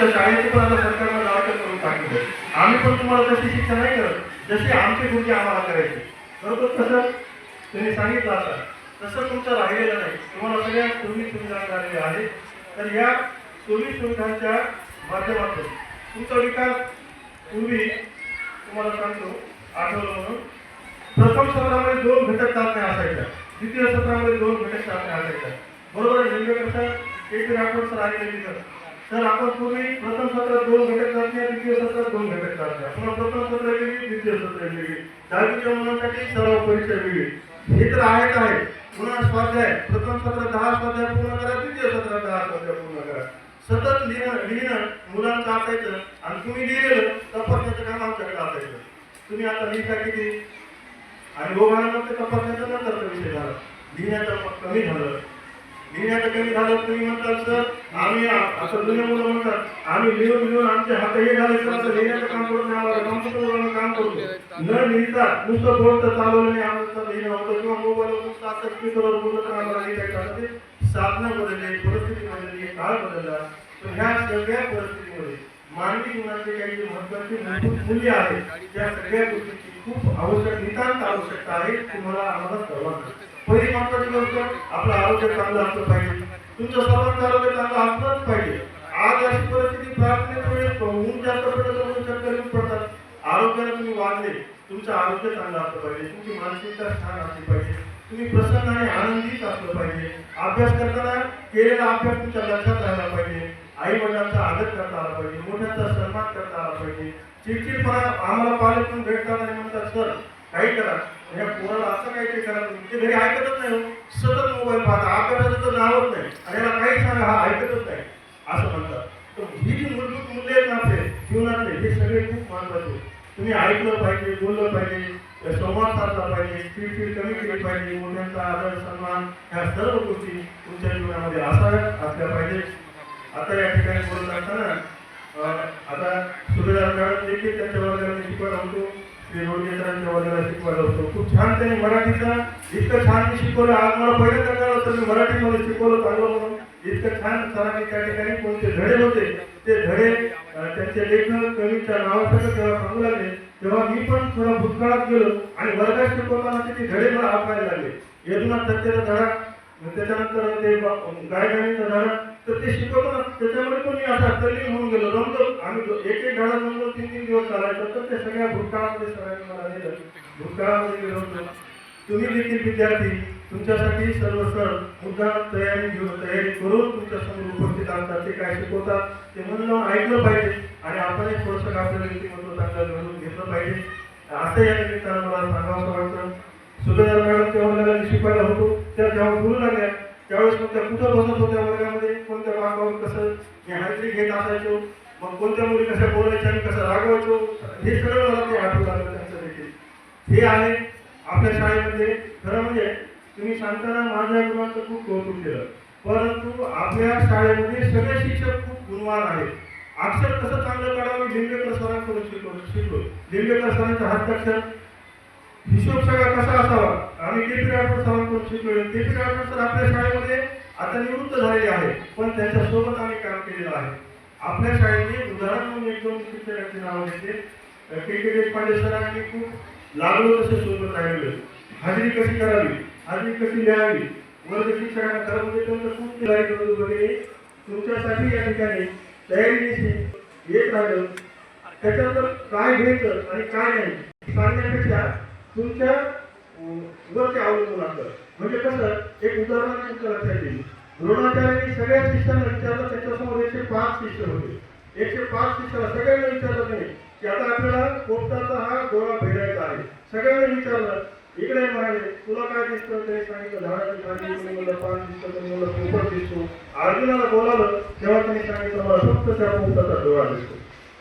मुलांच्या शाळेचे पण आता सरकारनं लावकर करून टाकले. आम्ही पण तुम्हाला तशी शिक्षा नाही करत जशी आमचे गुरुजी आम्हाला करायचे. बरोबर तसं त्यांनी सांगितलं आता तसं तुमचं राहिलेलं नाही. तुम्हाला सगळ्या सोयी सुविधा मिळालेल्या आहेत. तर या सोयी सुविधांच्या माध्यमातून तुमचा विकास पूर्वी तुम्हाला सांगतो आठवलं म्हणून प्रथम सत्रामध्ये 2 घटक चाचण्या असायच्या, द्वितीय सत्रामध्ये 2 घटक चाचण्या असायच्या. बरोबर आहे. कसं केपी राठोड सर आलेले तिथं तर आपण पूर्वी प्रथम सत्रात 2 घटक चाचण्या, द्वितीय सत्रात 2 घटक चाचण्या, पुन्हा प्रथम सत्र वेगळी, द्वितीय सत्र वेगळी, 10वीच्या मुलांसाठी सराव परीक्षा वेगळी. हे तर आहेच आहे. पुन्हा स्वाध्याय प्रथम सत्रात 10 स्वाध्याय पूर्ण करा, द्वितीय सत्रात 10 स्वाध्याय पूर्ण करा. सतत लिहिणं मुलांचं असायचं आणि तुम्ही लिहिलेलं तपासण्याचं काम आमच्याकडे असायचं. तुम्ही आता लिहिता किती आणि ओघामध्ये तपासण्याचा नंतरचा विषय झाला. लिहिण्याचं कमी झालं. लिहिण्याचं कमी झालं. तुम्ही म्हणतात सर आम्ही असं जुने मुलं म्हणतात आम्ही लिहून आमचे हात हे झाले तर असं लिहिण्याचं काम करून आम्हाला कॉम्प्युटरवर काम करतो. न लिहिता नुसतं बोलतं चालवलं आमचं लिहिणं होतं किंवा मोबाईलवर नुसतं आता स्पीकरवर बोलत तर आम्हाला लिहायचं. ते साधनं बदलले, परिस्थिती बदलली, काळ बदलला. तर ह्या सगळ्या परिस्थितीमध्ये मानवी जीवनाचे काही जे महत्त्वाचे मूलभूत मूल्य आहेत त्या सगळ्या गोष्टींची खूप आवश्यक नितांत आवश्यकता आहे तुम्हाला आम्हाला सर्वांना. पहिली महत्त्वाची गोष्ट आपलं आरोग्य चांगलं असलं पाहिजे. तुमचं सर्वांचं आरोग्य चांगलं असलंच पाहिजे. आज अशी परिस्थिती प्रार्थनेमुळे ऊन जास्त पडलं तर चक्कर येऊन पडतात. आरोग्याला तुम्ही वाढले, तुमचं आरोग्य चांगलं असलं पाहिजे, तुमची मानसिकता छान असली पाहिजे, तुम्ही प्रसन्न आणि आनंदीच असलं पाहिजे. अभ्यास करताना केलेला अभ्यास तुमच्या लक्षात राहायला पाहिजे. आई वडिलांचा आदर करता आला पाहिजे, मोठ्यांचा सन्मान करता आला पाहिजे. चिडचिडपणा आम्हाला पालकून भेटतात आणि म्हणतात सर काही करा या पोराला असं काही करा. ते घरी ऐकतच नाही. सतत मोबाईल पाहता, अभ्यासाचं तर नावच नाही आणि याला काही सांगा हा ऐकतच नाही असं म्हणतात. तर ही जी मूलभूत मूल्य आहेत ना आपले जीवनातले हे सगळे खूप महत्त्वाचे. तुम्ही ऐकलं पाहिजे, बोललं पाहिजे, संवाद साधला पाहिजे, चिडचिड कमी केली पाहिजे, मोठ्यांचा आदर सन्मान ह्या सर्व गोष्टी तुमच्या जीवनामध्ये असाव्यात असल्या पाहिजे. आता या ठिकाणी बोलत असताना आता सुभेदार मॅडम देखील त्यांच्या वर्गाला शिकवायला होतो, श्री रोडगेसरांच्या वर्गाला शिकवायला होतो. खूप छान त्यांनी मराठीचं इतकं छान मी शिकवलं. आज मला पहिल्यांदा कळलं तर मी मराठीमध्ये शिकवलं चांगलं म्हणून. इतकं छान सरांनी त्या ठिकाणी कोणते धडे होते ते धडे त्यांचे लेखक कवीच्या नावासकट जेव्हा सांगू लागले तेव्हा मी पण थोडा भूतकाळात गेलो आणि वर्गात शिकवताना ते धडे मला आठवायला लागले. यदुनाथ सत्याचा धडा, त्याच्यानंतर ते गायगाणीचा धडा, तर ते शिकवताना त्याच्यामध्ये पण मी असा तल्लीन होऊन गेलो. रमतो आम्ही एक धडा जमलो 3-3 दिवस चालायचं. तर ते सगळ्या भूतकाळामध्ये सरांनी मला नेलं. भूतकाळामध्ये गेलो होतो. तुम्ही देखील विद्यार्थी तुमच्यासाठी सर्व सर मुद्दा तयारी करून तुमच्या समोर उपस्थित असतात. ते काय शिकवतात ते मन लावून ऐकलं पाहिजे आणि आपण थोडंसं आपल्या व्यक्तिमत्व चांगलं घडून घेतलं पाहिजे. असं या निमित्तानं मला सांगावं वाटतं. सुभेदार मॅडमच्या वर्गाला शिकवायला होतो त्या जेव्हा बोलू लागल्या त्यावेळेस मग त्या कुठं बसत होत्या वर्गामध्ये, कोणत्या मार्गावर कसं मी हाजरी घेत असायचो, मग कोणत्या मुली कशा बोलायच्या आणि कसं रागवायचो हे सगळं मला ते आठवू लागलं त्यांचं देखील. हे आहे आपल्या शाळेमध्ये. खरं म्हणजे तुम्ही सांगताना माझ्या गुणांचं खूप कौतुक केलं, परंतु आपल्या शाळेमध्ये सगळे शिक्षक खूप गुणवान आहेत. अक्षर कसं चांगलं काढावं लिंबेकर सरांकडून शिकलो. लिंबेकर सरांचं हस्ताक्षर, हिशोब सगळा कसा असावा आम्ही केपी राठोड सरांकडून शिकलो. केपी राठोड सर आपल्या शाळेमध्ये आता निवृत्त झालेले आहे पण त्यांच्यासोबत आम्ही काम केलेलं आहे. आपल्या शाळेचे उदाहरण म्हणून 1-2 शिक्षकांची नावं घेते. के देशपांडे सरांनी खूप लागलो तसे सोबत राहिलेलो. हाजरी कशी करावी, हाजरी कशी लिहावी, वर्ग शिक्षकांना खरं म्हणजे त्यांचं खूप तयारी करत वगैरे तुमच्यासाठी या ठिकाणी तयारीनिशी येत राहिलं. त्याच्यानंतर काय घ्यायचं आणि काय नाही सांगण्यापेक्षा तुमच्या वरती अवलंबून असतं. म्हणजे कसं एक उदाहरण तुमच्या लक्षात येईल. द्रोणाचार्यांनी सगळ्या शिष्यांना विचारलं. त्याच्यासमोर 105 शिष्य होते. 105 शिष्याला सगळ्यांना विचारलं नाही की आता आपल्याला पोपटाचा हा गोळा भेटायचा आहे. सगळ्यांना विचारलं. इकडे म्हणाले तुला काय दिसतं ते सांगितलं झाडाची भाजी, मला पान दिसतं, मला पोपट दिसतो. अर्जुनाला बोलावलं तेव्हा त्यांनी सांगितलं मला फक्त त्या पोपटाचा डोळा दिसतो,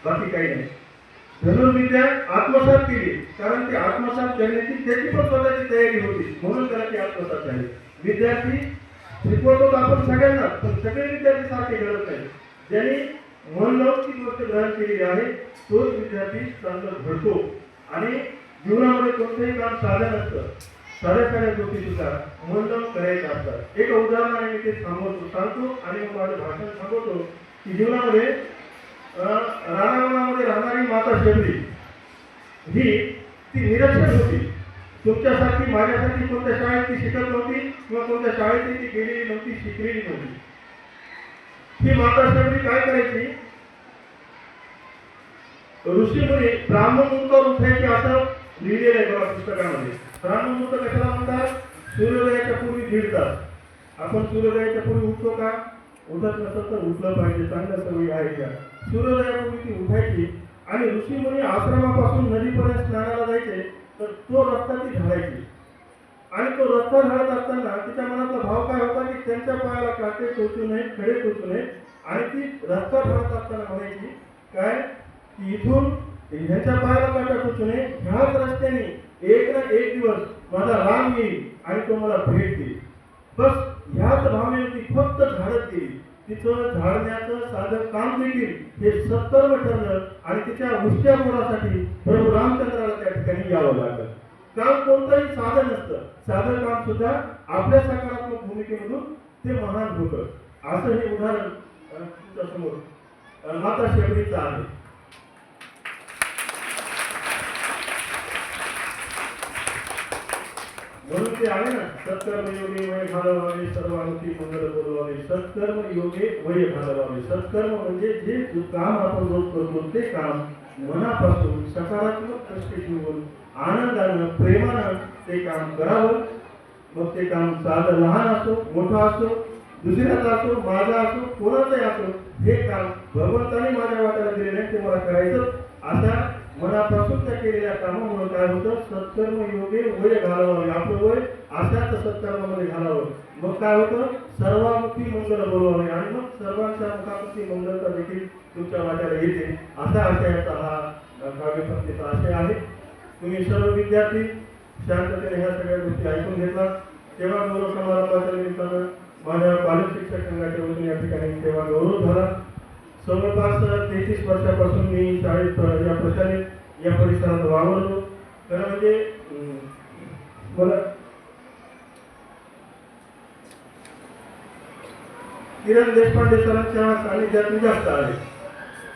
बाकी काही नाही. धनुर्विद्या आत्मसात केली कारण ती आत्मसात करण्याची त्याची पण स्वतःची तयारी होती म्हणून त्याला ती आत्मसात झाली. विद्यार्थी शिकवतो आपण सगळ्यांना पण सगळे विद्यार्थी सारखे घडत नाही. ज्यांनी मन लावून ती गोष्ट ग्रहण केलेली आहे तोच विद्यार्थी चांगलं घडतो. आणि जीवनामध्ये कोणतंही काम साधं नसतं. साध्या गोष्टी सुद्धा मन लावून करायच्या असतात. एक उदाहरणाने मी ते सांगतो आणि मग माझं भाषण सांगतो की जीवनामध्ये रानावनामध्ये राहणारी माता शबरी ही ती निरक्षर होती. तुमच्यासारखी माझ्यासाठी कोणत्या शाळेत ती शिकत नव्हती किंवा कोणत्या शाळेत ती गेलेली नव्हती, शिकलेली नव्हती. ही माता शबरी काय करायची, ऋषीमुनी ब्राह्ममुहूर्तावर उठायचे असं लिहिलेलं आहे बघा पुस्तकामध्ये. ब्राह्ममुहूर्त कशाला म्हणतात? सूर्योदयाच्या पूर्वी 1.5 तास. आपण सूर्योदयाच्या पूर्वी उठतो का? उठत नसतं तर उठलं पाहिजे, चांगल्या सवयी आहे का? सूर्योदयापूर्वी ती उठायची आणि ऋषीमुनी आश्रमापासून नदीपर्यंत स्नानाला जायचे, तर तो रस्ता ती झाडायची. आणि तो रस्ता झाडत असताना तिच्या मनातला भाव काय होता की त्यांच्या पायाला काटे टोचू नये, खडे टोचू नये. आणि ती रस्ता झाडत असताना म्हणायची काय की इथून ह्याच्या पायाला काटा टोचू नये, ह्याच रस्त्याने एक ना एक दिवस माझा राम येईल आणि तो मला भेट देईल. बस ह्याच भावनेने ती फक्त झाडत गेली. तिचं झाडण्याचं साधं काम देखील हे सत्कर्म ठरलं आणि तिच्या उष्ट्या मोडासाठी प्रभू रामचंद्राला त्या ठिकाणी यावं लागलं. काम कोणतंही साधं नसतं, साधं काम सुद्धा आपल्या सकारात्मक भूमिकेमधून ते महान होतं. असं हे उदाहरण तुमच्या समोर माता शबरीचं आहे. म्हणून ते आहे ना, सत्कर्म योगे वय घालवावे, सर्वांची मंगल बोलवावे. सत्कर्म योगे वय घालवावे. सत्कर्म म्हणजे जे काम आपण रोज करतो ते काम मनापासून सकारात्मक दृष्टी ठेवून आनंदानं प्रेमानं ते काम करावं. मग ते काम साधं लहान असो, मोठा असो, दुसऱ्याचा असो, माझा असो, कोणाचाही असो, हे काम भगवंताने माझ्या वाट्याला दिलेलं आहे, ते मला करायचं. अशा मनापासून त्या केलेल्या कामामुळे काय होतं? सत्कर्म योगे वय घालवावे. आपलं वय अशाच सत्कर्मामध्ये घालावं. मग काय होतं? सर्वामुखी मंगल बोलवावे आणि मग सर्वांच्या मुखामुखी मंगलता देखील तुमच्या वाट्याला येते. असा आशयाचा हा काव्यपंक्तीचा आशय आहे. तुम्ही सर्व विद्यार्थी शांततेने ह्या सगळ्या गोष्टी ऐकून घेतला. सेवा गौरव समारंभाच्या निमित्तानं माझ्या बालक शिक्षक संघाच्या वतीने या ठिकाणी सेवा गौरव झाला. जवळपास 33 वर्षापासून मी शाळेत या प्रशालेत या परिसरात वावरतो. खरं म्हणजे मला किरण देशपांडे सरांच्या सानिध्यात मी जास्त आहे,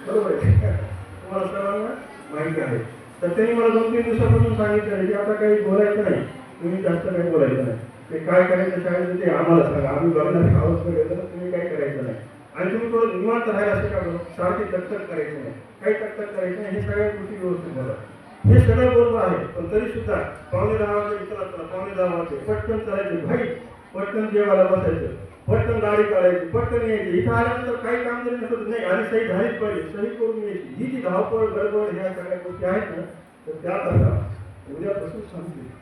बरोबर आहे. तुम्हाला सर्वांना माहिती आहे. तर त्यांनी मला 2-3 दिवसापासून सांगितलं की आता काही बोलायचं नाही, तुम्ही जास्त काही बोलायचं नाही. ते काय करायचं शाळेत ते आम्हाला सांगा, आम्ही बघणार आहोत वगैरे, तुम्ही काय करायचं नाही. आणि तुम्ही थोडं निवांत राहायला असं का बरं, सारखी तकतक करायची नाही, काही तकतक करायची नाही. हे सगळ्या गोष्टी व्यवस्थित बघा. हे सगळं बरोबर आहे, पण तरी सुद्धा 9:45 वाजता इथं 9:45 वाजता पटकन चालायचं भाई, पटकन जेवायला बसायचं, पटकन गाडी काढायची, पटकन यायची. इथं आल्यानंतर काही काम जरी नसत नाही आणि सही झालीच पाहिजे, सही करून यायची. ही जी धावपळ गडबड ह्या सगळ्या गोष्टी आहेत ना, तर त्या आता उद्यापासून सांगते.